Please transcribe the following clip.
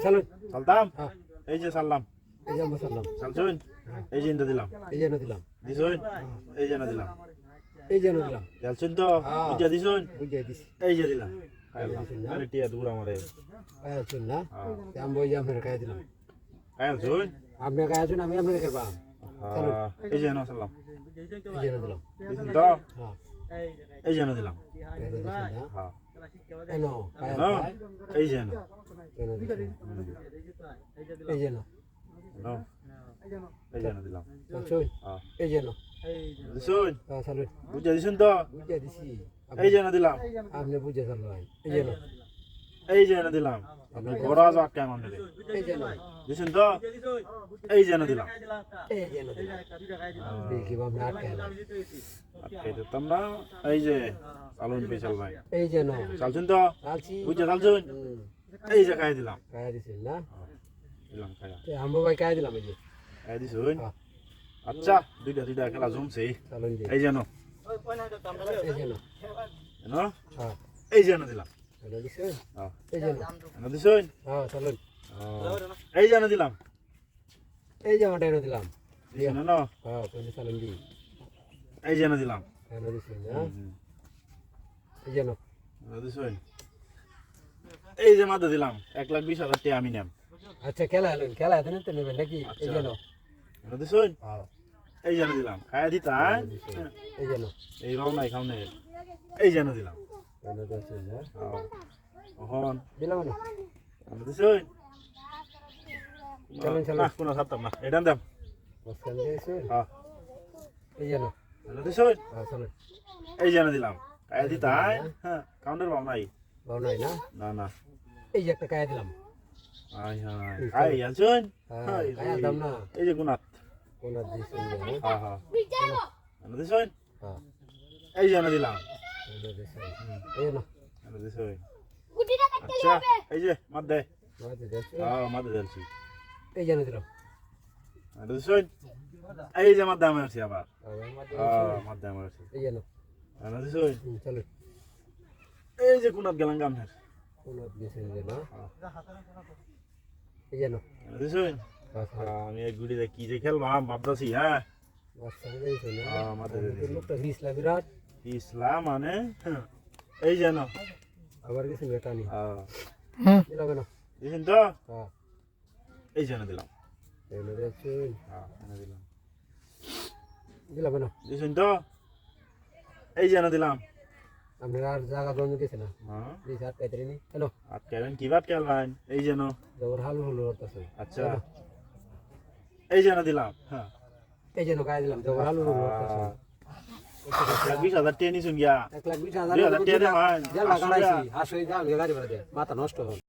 চলুন চলতাম হ্যাঁ এই যে চাললাম এই যে আমরা চললাম চালছুন এই যে ইন্দা দিলাম এই যে না দিলাম দিছুন এই যে না দিলাম এই যে না দিলাম চালছুন তো হ্যাঁ। বুঝা দিছুন বুঝিয়ে দিছি এই যে দিলাম খাইলাম আরে টিয়া দূর আমারে কায়া চুন না হ্যাঁ আমি বই আপনার কায়া দিলাম খাইলছুন আপনি কায়া চুন আমি আপনার খাইবাম হ্যাঁ এই যে না চাললাম এই যে না দিলাম দিছুন তো হ্যাঁ এই যে না দিলাম কায়া দিছি না হ্যাঁ এনো কায়া না এই যে না এনো এই যে না না এই যে না দিলাম চুন হ্যাঁ এই যে না দিছুন হ্যাঁ চলুন বুঝা দিছুন তো বুঝিয়ে দিছি এই যে না দিলাম আপনি বুঝে চলবেন এই যে না এই যে না দিলাম আপনি ঘোরা যাক কেমন দিলে এই যে না দিছুন তো এই যে না দিলাম এই যে না দেখি বাম না আটকে আটকে দিতাম না এই যে চালুন পেছাল ভাই এই যে না চালছুন তো চালছি বুঝে চালছুন এই যে খাই দিলাম কায়া দিছেন না দিলাম খায়া আমবো ভাই কায়া দিলাম এই যে খাই দিছুন হ্যাঁ আচ্ছা দুইটা খেলা জমছে চলুন জি এই যেন এই যে না না হ্যাঁ এই যেন দিলাম এটা দিছেন হ্যাঁ এই যে না এনে দিছুন হ্যাঁ চলুন এই যেন দিলাম এই যে আমাটা এনে দিলাম দিছেন না হ্যাঁ চলুন চলুন জি এই যেন দিলাম এনে দিছেন না এই যে না এনে দিছুন এই যে মাদা দিলাম 1,20,000 টাকা আমি নাম আচ্ছা খেলা হলেন খেলা এত নিতে নেবেন নাকি এই যে না এনে দিছুন হ্যাঁ এই যেন দিলাম খায়া দিতা এই যে না এই রাও নাই খাও নাই এই যেন দিলাম এনে দিছেন না ওহন দিলাম না এনে দিছুন চলুন চলুন না কোনো সাতাম না এটা দাম বসকান দিয়েছেন হ্যাঁ এই যে না এনে দিছুন হ্যাঁ চলুন এই যেন দিলাম খায়া দিতা হ্যাঁ কাউন্টার পাও নাই ভালো নাই না না না এই যে একটা কায়া দিলাম আই হাই আই আছুন হ্যাঁ কায়া দাম না এই যে গুনাত কোন দিছেন না হ্যাঁ হ্যাঁ এনে দিছুন হ্যাঁ এই যেন দিলাম এনে দিছেন এই যে না এনে দিছুন আচ্ছা এই যে মাদ দে মাঝে দিছেন হ্যাঁ মাদ দেলছি এই যে না দিলাম এনে দিছুন এই যে মাদ দাম আছে আবার আবার মাঝে হ্যাঁ মাদ দাম আছে এই যে না এনে দিছুন চলুন এই যে গুনাত গেলাম গামনের কোন দিছেন যে না এই যে না এনে দিছুন আমি এক গুড়ি কি যে খেলবাম ভাবতাছি হ্যাঁ বসকান দিয়েছেন না হ্যাঁ মাদ দে লোকটা দিছলা বিরাট ইসলাম মানে এই যেন আবার কিছু বেটানি হ্যাঁ দিলাম না দিছেন তো হ্যাঁ এই যেন দিলাম এনে দিছেন হ্যাঁ এনে দিলাম দিলাম না দিছেন তো এই যেন দিলাম আপনার আর জায়গা জমি গেছে না হ্যাঁ দিছে আর কাইতে নি হ্যালো আটকালেন কি ভাত খেলবেন এই যেন জবর হালু হলো করতেছে আচ্ছা এই যেন দিলাম হ্যাঁ এই যে কায়া দিলাম জবর হালু হলো করতেছে 1,20,000 টাকা নিছুন গিয়া 1,20,000 2,000 টাকা দেন জাল লাগাইছি হাসই জাল গাড়ি ভাড়া দে মাথা নষ্ট হল